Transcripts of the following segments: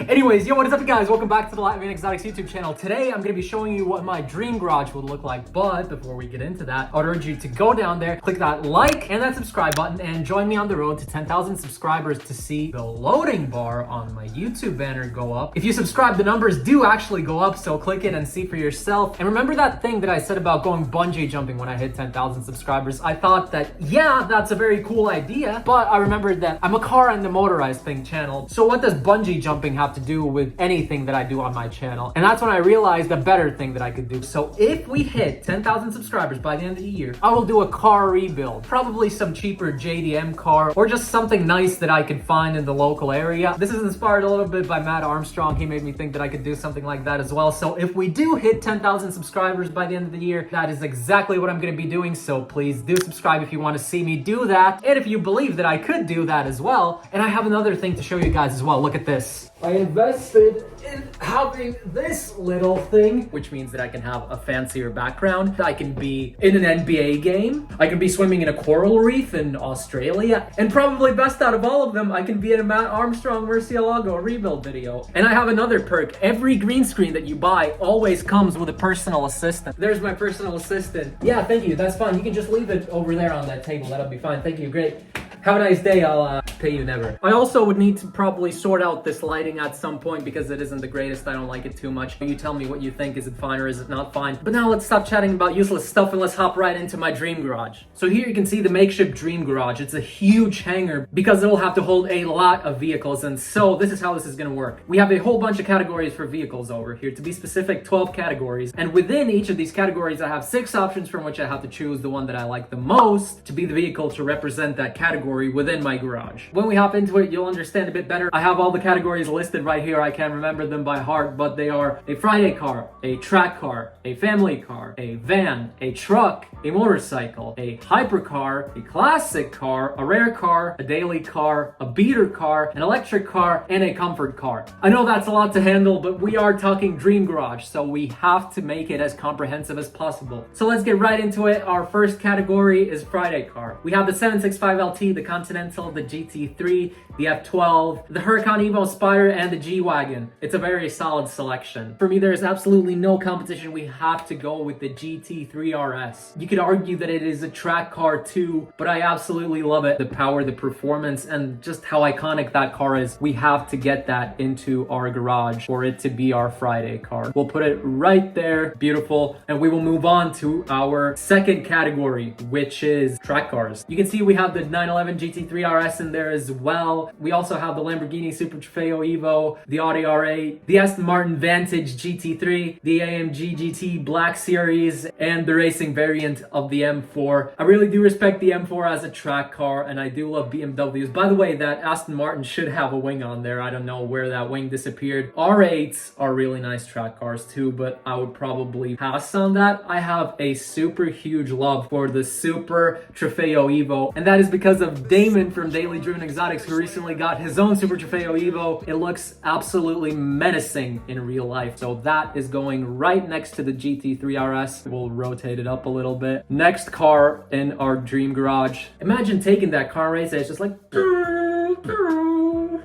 Anyways, yo, what is up, guys? Welcome back to the latvianexotics YouTube channel. Today, I'm going to be showing you what my dream garage would look like. But before we get into that, I would urge you to go down there, click that like and that subscribe button, and join me on the road to 10,000 subscribers to see the loading bar on my YouTube banner go up. If you subscribe, the numbers do actually go up, so click it and see for yourself. And remember that thing that I said about going bungee jumping when I hit 10,000 subscribers? I thought that, yeah, that's a very cool idea, but I remembered that I'm a car and the motorized thing channel. So what does bungee jumping have to do with anything that I do on my channel? And that's when I realized the better thing that I could do. So if we hit 10,000 subscribers by the end of the year, I will do a car rebuild, probably some cheaper JDM car or just something nice that I could find in the local area. This is inspired a little bit by Matt Armstrong. He made me think that I could do something like that as well. So if we do hit 10,000 subscribers by the end of the year, that is exactly what I'm going to be doing. So please do subscribe if you want to see me do that. And if you believe that I could do that as well. And I have another thing to show you guys as well. Look at this. I invested in having this little thing, which means that I can have a fancier background. I can be in an NBA game. I can be swimming in a coral reef in Australia. And probably best out of all of them, I can be in a Matt Armstrong Murcielago rebuild video. And I have another perk. Every green screen that you buy always comes with a personal assistant. There's my personal assistant. Yeah, thank you. That's fine. You can just leave it over there on that table. That'll be fine. Thank you. Great. Have a nice day. I'll pay you never. I also would need to probably sort out this lighting at some point because it isn't the greatest. I don't like it too much. You tell me what you think. Is it fine or is it not fine? But now let's stop chatting about useless stuff and let's hop right into my dream garage. So here you can see the makeshift dream garage. It's a huge hangar because it'll have to hold a lot of vehicles. And so this is how this is going to work. We have a whole bunch of categories for vehicles over here. To be specific, 12 categories. And within each of these categories, I have 6 options from which I have to choose the one that I like the most to be the vehicle to represent that category within my garage. When we hop into it, you'll understand a bit better. I have all the categories listed right here. I can't remember them by heart, but they are a Friday car, a track car, a family car, a van, a truck, a motorcycle, a hypercar, a classic car, a rare car, a daily car, a beater car, an electric car, and a comfort car. I know that's a lot to handle, but we are talking dream garage, so we have to make it as comprehensive as possible. So let's get right into it. Our first category is Friday car. We have the 765 LT, the Continental, the GT3, the F12, the Huracan Evo Spider, and the G-Wagon. It's a very solid selection. For me, there's absolutely no competition. We have to go with the GT3 RS. You could argue that it is a track car too, but I absolutely love it. The power, the performance, and just how iconic that car is. We have to get that into our garage for it to be our Friday car. We'll put it right there. Beautiful. And we will move on to our second category, which is track cars. You can see we have the 911 GT3 RS in there as well. We also have the Lamborghini Super Trofeo Evo, the Audi R8, the Aston Martin Vantage GT3, the AMG GT Black Series, and the racing variant of the M4. I really do respect the M4 as a track car, and I do love BMWs. By the way, that Aston Martin should have a wing on there. I don't know where that wing disappeared. R8s are really nice track cars too, but I would probably pass on that. I have a super huge love for the Super Trofeo Evo, and that is because of Damon from Daily Driven Exotics, who recently got his own Super Trofeo Evo. It looks absolutely menacing in real life. So that is going right next to the GT3 RS. We'll rotate it up a little bit. Next car in our dream garage. Imagine taking that car race and it's just like...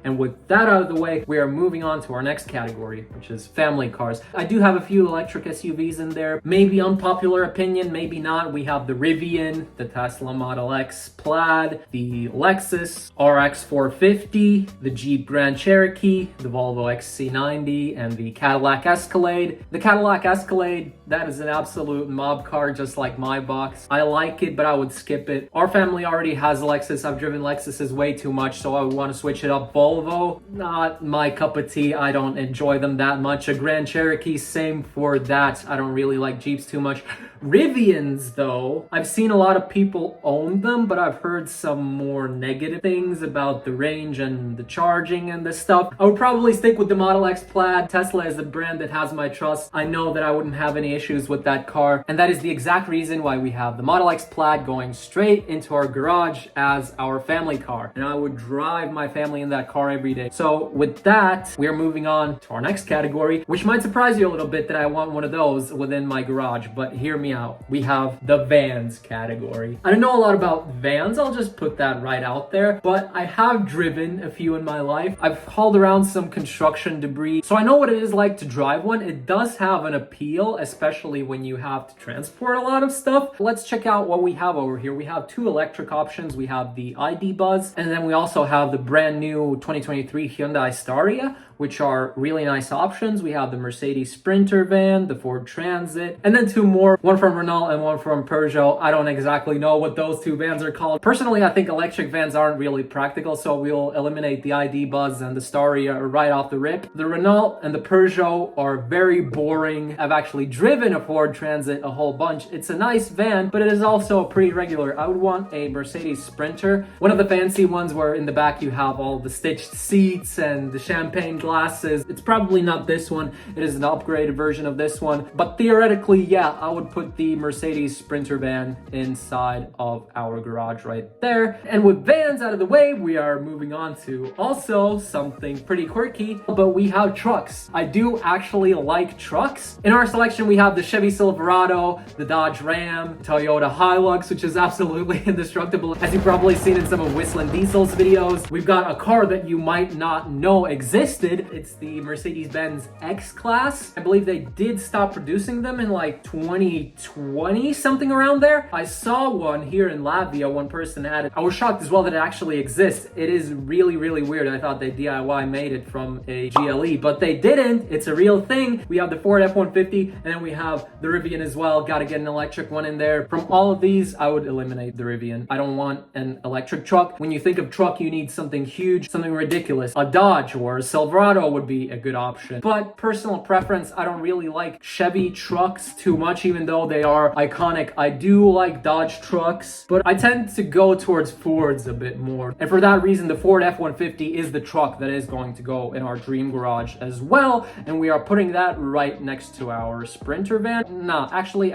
And with that out of the way, we are moving on to our next category, which is family cars. I do have a few electric SUVs in there. Maybe unpopular opinion, maybe not. We have the Rivian, the Tesla Model X Plaid, the Lexus RX 450, the Jeep Grand Cherokee, the Volvo XC90, and the Cadillac Escalade. The Cadillac Escalade, that is an absolute mob car, just like my box. I like it, but I would skip it. Our family already has a Lexus. I've driven Lexuses way too much, so I would want to switch it up. Volvo, not my cup of tea. I don't enjoy them that much. A Grand Cherokee, same for that. I don't really like Jeeps too much. Rivians, though, I've seen a lot of people own them, but I've heard some more negative things about the range and the charging and this stuff. I would probably stick with the Model X Plaid. Tesla is the brand that has my trust. I know that I wouldn't have any issues with that car, and that is the exact reason why we have the Model X Plaid going straight into our garage as our family car. And I would drive my family in that car every day. So with that, we are moving on to our next category, which might surprise you a little bit that I want one of those within my garage, but hear me me out. We have the vans category. I don't know a lot about vans, I'll just put that right out there, but I have driven a few in my life. I've hauled around some construction debris, so I know what it is like to drive one. It does have an appeal, especially when you have to transport a lot of stuff. Let's check out what we have over here. We have two electric options. We have the ID Buzz, and then we also have the brand new 2023 Hyundai Staria, which are really nice options. We have the Mercedes Sprinter van, the Ford Transit, and then two more, one from Renault and one from Peugeot. I don't exactly know what those two vans are called. Personally, I think electric vans aren't really practical, so we'll eliminate the ID Buzz and the Staria right off the rip. The Renault and the Peugeot are very boring. I've actually driven a Ford Transit a whole bunch. It's a nice van, but it is also pretty regular. I would want a Mercedes Sprinter. One of the fancy ones where in the back you have all the stitched seats and the champagne glasses. It's probably not this one. It is an upgraded version of this one. But theoretically, yeah, I would put the Mercedes Sprinter van inside of our garage right there. And with vans out of the way, we are moving on to also something pretty quirky, but we have trucks. I do actually like trucks. In our selection, we have the Chevy Silverado, the Dodge Ram, Toyota Hilux, which is absolutely indestructible, as you've probably seen in some of Whistling Diesel's videos. We've got a car that you might not know existed. It's the Mercedes-Benz X-Class. I believe they did stop producing them in like 2020, something around there. I saw one here in Latvia, one person had it. I was shocked as well that it actually exists. It is really, really weird. I thought they DIY made it from a GLE, but they didn't. It's a real thing. We have the Ford F-150, and then we have the Rivian as well. Got to get an electric one in there. From all of these, I would eliminate the Rivian. I don't want an electric truck. When you think of truck, you need something huge, something ridiculous. A Dodge or a Silverado would be a good option. But personal preference, I don't really like Chevy trucks too much, even though they are iconic. I do like Dodge trucks, but I tend to go towards Fords a bit more. And for that reason, the Ford F-150 is the truck that is going to go in our dream garage as well. And we are putting that right next to our Sprinter van. Nah, actually,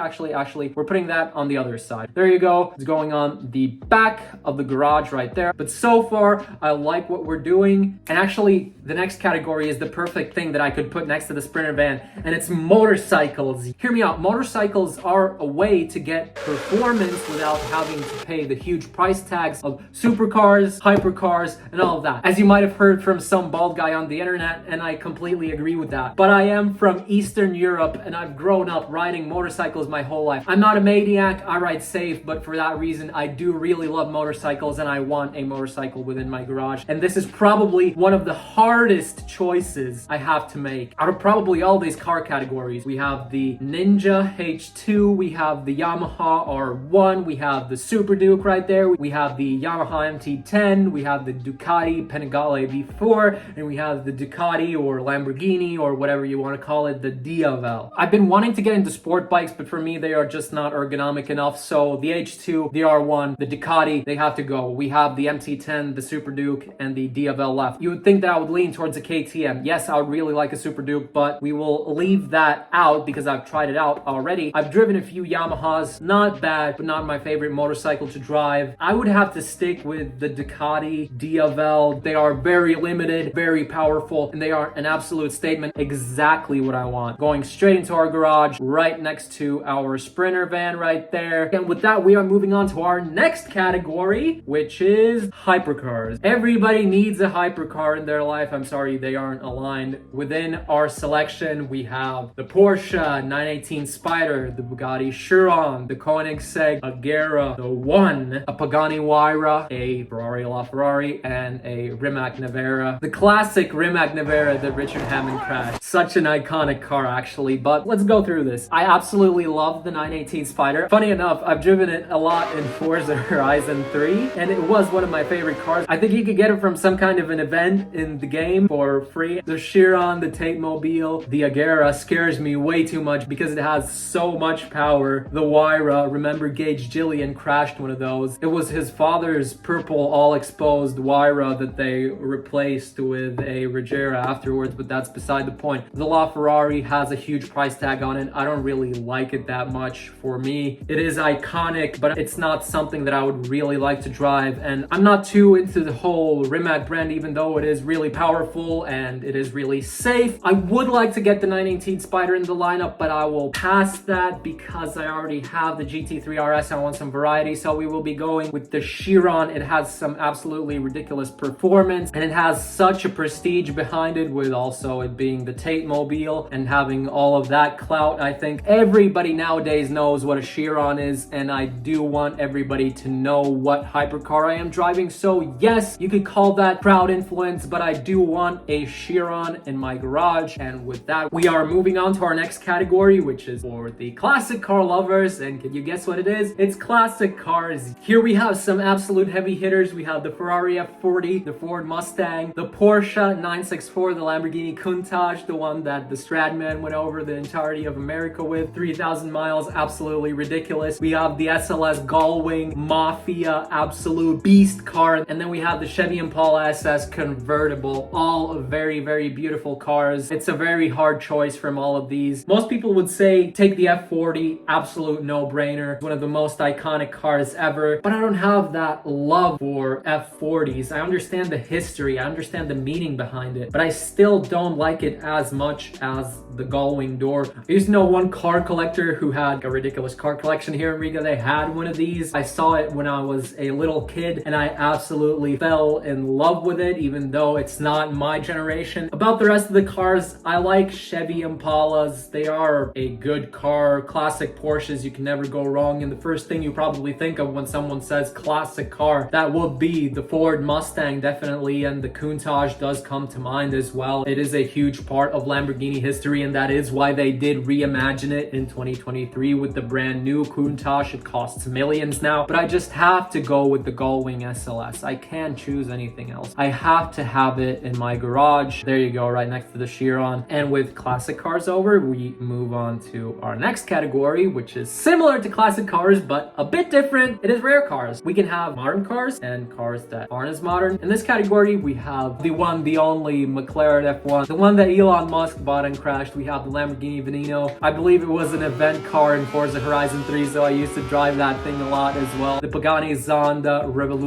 we're putting that on the other side. There you go. It's going on the back of the garage right there. But so far, I like what we're doing. And actually, the next category is the perfect thing that I could put next to the Sprinter van, and it's motorcycles. Hear me out. Motorcycles are a way to get performance without having to pay the huge price tags of supercars, hypercars, and all of that. As you might have heard from some bald guy on the internet, and I completely agree with that. But I am from Eastern Europe, and I've grown up riding motorcycles my whole life. I'm not a maniac, I ride safe, but for that reason, I do really love motorcycles, and I want a motorcycle within my garage. And this is probably one of the hardest choices I have to make. Out of probably all these car categories, we have the Ninja H2, we have the Yamaha R1, we have the Super Duke right there, we have the Yamaha MT-10, we have the Ducati Panigale V4, and we have the Ducati or Lamborghini or whatever you want to call it, the Diavel. I've been wanting to get into sport bikes, but for me, they are just not ergonomic enough. So the H2, the R1, the Ducati, they have to go. We have the MT-10, the Super Duke, and the Diavel left. You would think that I would lean towards a KTM. Yes, I would really like a Super Duke, but we will leave that out because I've tried it out already. I've driven a few Yamahas, not bad, but not my favorite motorcycle to drive. I would have to stick with the Ducati Diavel. They are very limited, very powerful, and they are an absolute statement. Exactly what I want. Going straight into our garage, right next to our Sprinter van right there. And with that, we are moving on to our next category, which is hypercars. Everybody needs a hypercar in their life. I'm sorry, they aren't aligned. Within our selection, we have the Porsche 918 Spider, the Bugatti Chiron, the Koenigsegg Agera, the One, a Pagani Huayra, a Ferrari LaFerrari, and a Rimac Nevera. The classic Rimac Nevera that Richard Hammond crashed. Such an iconic car, actually, but let's go through this. I absolutely love the 918 Spider. Funny enough, I've driven it a lot in Forza Horizon 3, and it was one of my favorite cars. I think you could get it from some kind of an event in the game for free. The Chiron, the Tate Mobile, the Agera scares me way too much because it has so much power. The Huayra, remember Gage Gillian crashed one of those. It was his father's purple all-exposed Huayra that they replaced with a Regera afterwards, but that's beside the point. The LaFerrari has a huge price tag on it. I don't really like it that much. For me, it is iconic, but it's not something that I would really like to drive, and I'm not too into the whole Rimac brand, even though it is really powerful and it is really safe. I would like to get the 918 Spider in the lineup, but I will pass that because I already have the GT3 RS. I want some variety, so we will be going with the Chiron. It has some absolutely ridiculous performance, and it has such a prestige behind it, with also it being the Tate Mobile and having all of that clout. I think everybody nowadays knows what a Chiron is, and I do want everybody to know what hypercar I am driving. So yes, you could call that crowd influence, but I do want a Chiron in my garage. And with that, we are moving on to our next category, which is for the classic car lovers. And can you guess what it is? It's classic cars. Here we have some absolute heavy hitters. We have the Ferrari F40, the Ford Mustang, the Porsche 964, the Lamborghini Countach, the one that the Stradman went over the entirety of America with, 3,000 miles, absolutely ridiculous. We have the SLS Gullwing Mafia, absolute beast car. And then we have the Chevy Impala SS convertible, all very, very beautiful cars. It's a very hard choice from all of these. Most people would say take the F40, absolute no-brainer, one of the most iconic cars ever, but I don't have that love for F40s. I understand the history, I understand the meaning behind it, but I still don't like it as much as the Gullwing door. I used to know one car collector who had a ridiculous car collection here in Riga. They had one of these. I saw it when I was a little kid, and I absolutely fell in love with it, even though it's not my generation. About the rest of the cars, I like Chevy Impalas. They are a good car. Classic Porsches, you can never go wrong. And the first thing you probably think of when someone says classic car, that would be the Ford Mustang, definitely, and the Countach does come to mind as well. It is a huge part of Lamborghini history, and that is why they did reimagine it in 2023 with the brand new Countach. It costs millions now, but I just have to go with the Gullwing SLS. I can't choose anything else. I have to have it in my garage. There you go, right next to the Chiron. And with classic cars over, we move on to our next category, which is similar to classic cars, but a bit different. It is rare cars. We can have modern cars and cars that aren't as modern. In this category, we have the one, the only McLaren F1, the one that Elon Musk bought and crashed. We have the Lamborghini Veneno. I believe it was an event car in Forza Horizon 3, so I used to drive that thing a lot as well. The Pagani Zonda Revolution,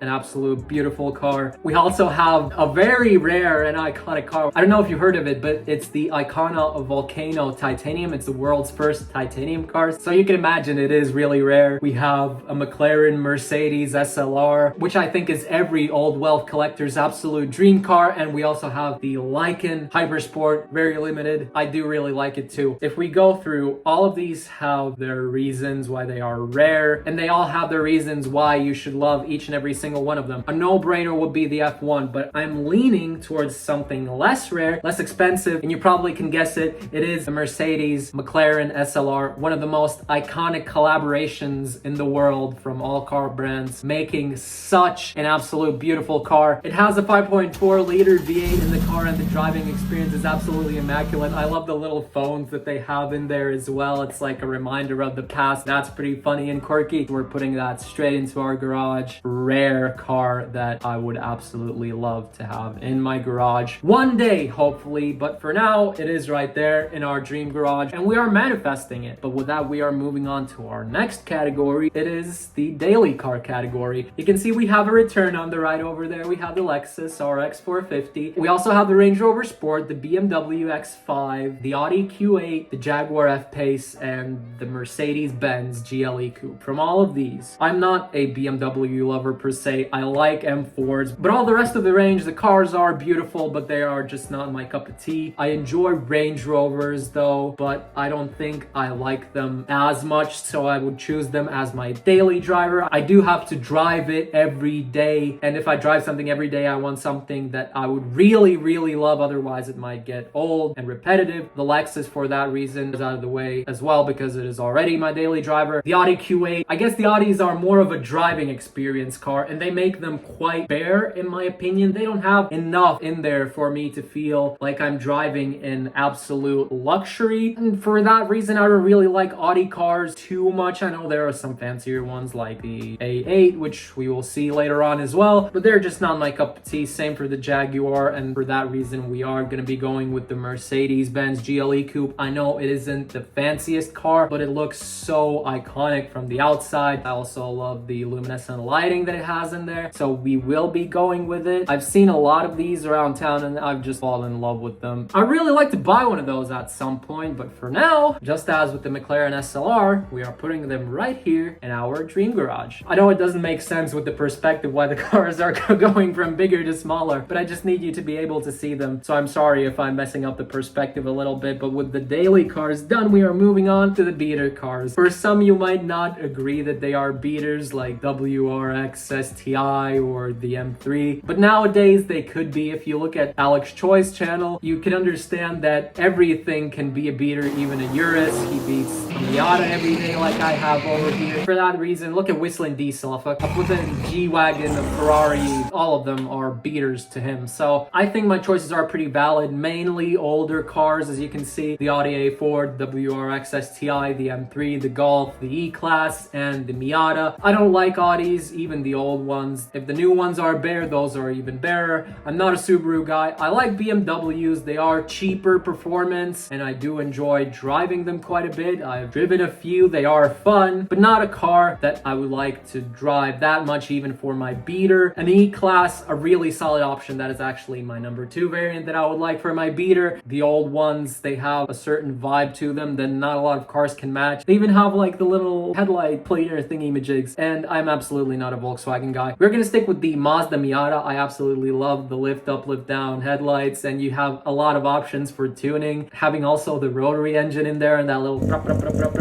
an absolute beautiful car. We also have a very rare and iconic car. I don't know if you heard of it, but it's the Icona Volcano Titanium. It's the world's first titanium car, so you can imagine it is really rare. We have a McLaren Mercedes SLR, which I think is every old wealth collector's absolute dream car. And we also have the Lykan Hypersport, very limited. I do really like it too. If we go through, all of these have their reasons why they are rare, and they all have their reasons why you should love each and every single one of them. A no-brainer would be the F1, but I'm leaning towards something less rare, less expensive, and you probably can guess it. It is the Mercedes McLaren SLR, one of the most iconic collaborations in the world from all car brands, making such an absolute beautiful car. It has a 5.4 liter V8 in the car, and the driving experience is absolutely immaculate. I love the little phones that they have in there as well. It's like a reminder of the past. That's pretty funny and quirky. We're putting that straight into our garage. Rare car that I would absolutely love to have in my garage one day, hopefully, but for now it is right there in our dream garage, and we are manifesting it. But with that, we are moving on to our next category. It is the daily car category. You can see we have a return on the right over there. We have the Lexus RX 450. We also have the Range Rover Sport, the BMW X5, the Audi Q8, the Jaguar F-Pace, and the Mercedes-Benz GLE Coupe. From all of these, I'm not a BMW lover per se. I like M4s, but all the rest of the range, the cars are beautiful, but they are just not my cup of tea. I enjoy Range Rovers though, but I don't think I like them as much, so I would choose them as my daily driver. I do have to drive it every day, and if I drive something every day, I want something that I would really, really love, otherwise it might get old and repetitive. The Lexus, for that reason, is out of the way as well, because it is already my daily driver. The Audi Q8, I guess the Audis are more of a driving experience car, and they make them quite bare, in my opinion. They don't have enough in there for me to feel like I'm driving in absolute luxury, and for that reason, I don't really like Audi cars too much. I know there are some fancier ones like the A8, which we will see later on as well, but they're just not my cup of tea. Same for the Jaguar, and for that reason, we are going to be going with the Mercedes-Benz GLE Coupe. I know it isn't the fanciest car, but it looks so iconic from the outside. I also love the luminescent lighting that it has in there, so we will be going with it. I've seen a lot of these around town, and I've just fallen in love with them. I really like to buy one of those at some point, but for now, just as with the McLaren SLR, we are putting them right here in our dream garage. I know it doesn't make sense with the perspective why the cars are going from bigger to smaller, but I just need you to be able to see them. So I'm sorry if I'm messing up the perspective a little bit, but with the daily cars done, we are moving on to the beater cars. For some, you might not agree that they are beaters like WRX STI or the M3, but nowadays they could be. If you look at Alex Choi's channel, you can understand that everything can be a beater, even a Urus. He beats a Miata every day like I have over here. For that reason, look at Whistling Diesel. If I put the G-Wagon, the Ferrari, all of them are beaters to him. So I think my choices are pretty valid. Mainly older cars, as you can see. The Audi A4, WRX STI, the M3, the Golf, the E-Class, and the Miata. I don't like Audis, even the old ones. If the new ones are bare, those are even better. I'm not a Subaru guy. I like BMWs. They are cheaper performance, and I do enjoy driving them quite a bit. I've driven a few. They are fun, but not a car that I would like to drive that much, even for my beater. An E-Class, a really solid option. That is actually my number 2 variant that I would like for my beater. The old ones, they have a certain vibe to them that not a lot of cars can match. They even have like the little headlight plater thingy-majigs, and I'm absolutely not a Volkswagen guy. We're gonna stick with the Mazda Miata. I absolutely love the lift up, lift down headlights, and you have a lot of options for tuning, having also the rotary engine in there and that little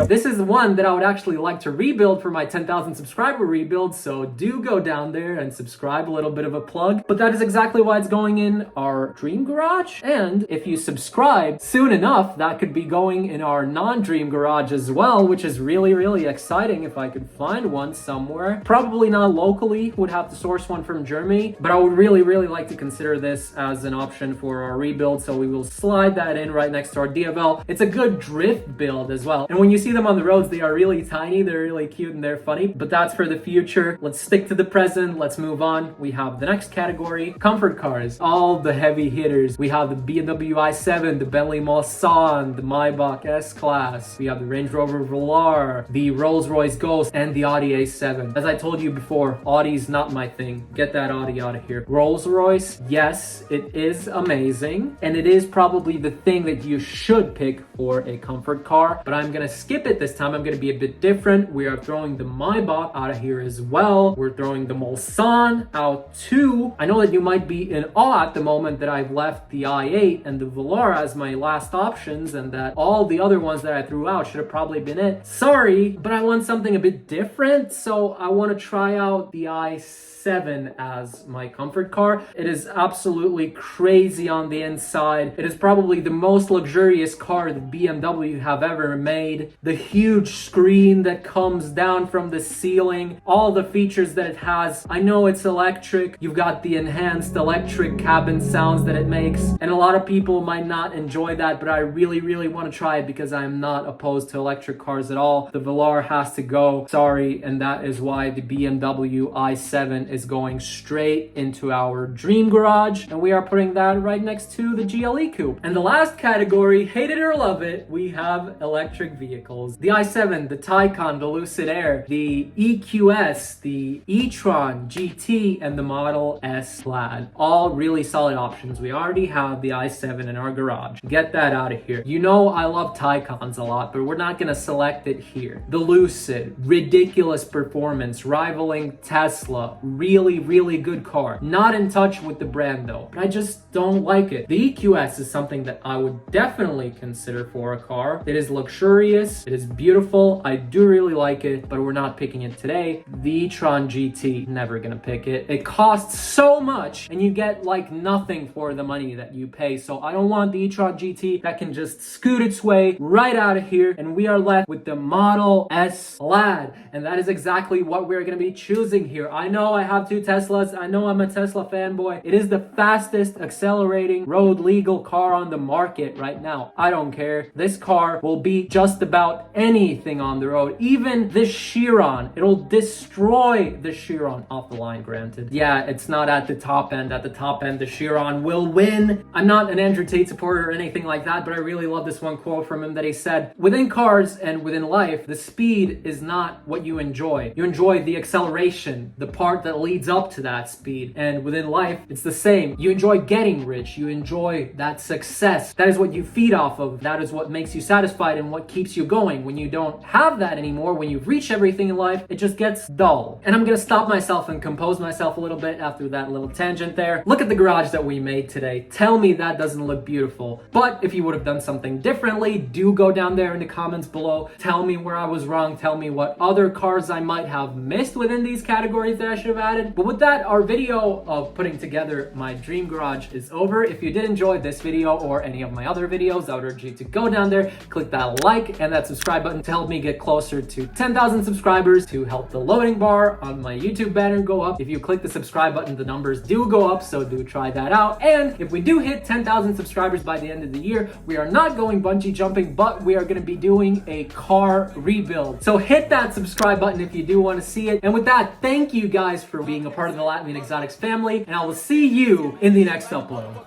This is the one that I would actually like to rebuild for my 10,000 subscriber rebuild, so do go down there and subscribe. A little bit of a plug, but that is exactly why it's going in our dream garage. And if you subscribe soon enough, that could be going in our non-dream garage as well, which is really exciting if I could find one somewhere. Probably not locally, would have to source one from Germany, but I would really like to consider this as an option for our rebuild, so we will slide that in right next to our DFL. It's a good drift build as well, and when you see them on the roads, they are really tiny, they're really cute, and they're funny, but that's for the future. Let's stick to the present. Let's move on. We have the next category, comfort cars, all the heavy hitters. We have the BMW i7, the Bentley Mulsanne, the Maybach S-Class. We have the Range Rover Velar, the Rolls-Royce Ghost, and the Audi A7. As I told you before, Audi's not my thing. Get that Audi out of here. Rolls-Royce, yes, it is amazing, and it is probably the thing that you should pick for a comfort car, but I'm gonna skip it this time. I'm gonna be a bit different. We are throwing the Maybach out of here as well. We're throwing the Mulsanne out too. I know that you might be in awe at the moment that I've left the i8 and the Velar as my last options, and that all the other ones that I threw out should have probably been it. Sorry, but I want something a bit different, so I want to try out the i7 as my comfort car. It is absolutely crazy on the inside. It is probably the most luxurious car that BMW have ever made. The huge screen that comes down from the ceiling, all the features that it has. I know it's electric. You've got the enhanced electric cabin sounds that it makes, and a lot of people might not enjoy that, but I really want to try it because I'm not opposed to electric cars at all. The Velar has to go, sorry, and that is why the BMW i7 is going straight into our dream garage, and we are putting that right next to the GLE Coupe. And the last category, hate it or love it, we have electric vehicles. The i7, the Taycan, the Lucid Air, the EQS, the e-tron GT, and the Model S Plaid. All really solid options. We already have the i7 in our garage. Get that out of here. You know I love Taycans a lot, but we're not gonna select it here. The Lucid, ridiculous performance, rivaling Tesla, really good car. Not in touch with the brand though, but I just don't like it. The EQS is something that I would definitely consider for a car. It is luxurious, it is beautiful, I do really like it, but we're not picking it today. The e-tron GT, never gonna pick it. It costs so much, and you get like nothing for the money that you pay, so I don't want the e-tron GT. That can just scoot its way right out of here, and we are left with the Model S Plaid, and that is exactly what we're gonna be choosing here. I know I have 2 Teslas, I know I'm a Tesla fanboy. It is the fastest accelerating road legal car on the market right now. I don't care. This car will beat just about anything on the road, even the Chiron. It'll destroy the Chiron. Off the line, granted. Yeah, it's not at the top end. At the top end, the Chiron will win. I'm not an Andrew Tate supporter or anything like that, but I really love this one quote from him that he said, within cars and within life, the speed is not what you enjoy. You enjoy the acceleration, the part that leads up to that speed. And within life, it's the same. You enjoy getting rich. You enjoy that success. That is what you feed off of. That is what makes you satisfied and what keeps you going. When you don't have that anymore, when you've reached everything in life, it just gets dull. And I'm gonna stop myself and compose myself a little bit after that little tangent there. Look at the garage that we made today. Tell me that doesn't look beautiful. But if you would have done something differently, do go down there in the comments below. Tell me where I was wrong. Tell me what other cars I might have missed within these categories that I should have added. But with that, our video of putting together my dream garage is over. If you did enjoy this video or any of my other videos, I would urge you to go down there, click that like and that subscribe button to help me get closer to 10,000 subscribers, to help the loading bar on my YouTube banner go up. If you click the subscribe button, the numbers do go up, so do try that out. And if we do hit 10,000 subscribers by the end of the year, we are not going bungee jumping, but we are going to be doing a car rebuild. So hit that subscribe button if you do want to see it. And with that, thank you guys for being a part of the Latvian Exotics family, and I will see you in the next upload.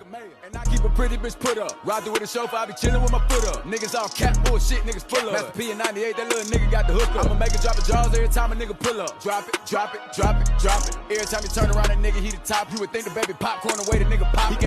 I keep a pretty bitch put up. Ride through with a chauffeur, I be chillin' with my foot up. Niggas all cap bullshit, niggas full up. Master P in 98, that little nigga got the hook up. I'ma make it drop a jaws every time a nigga pull up. Drop it, drop it, drop it, drop it. Every time you turn around, that nigga, he the top. You would think the baby popcorn the way the nigga pop.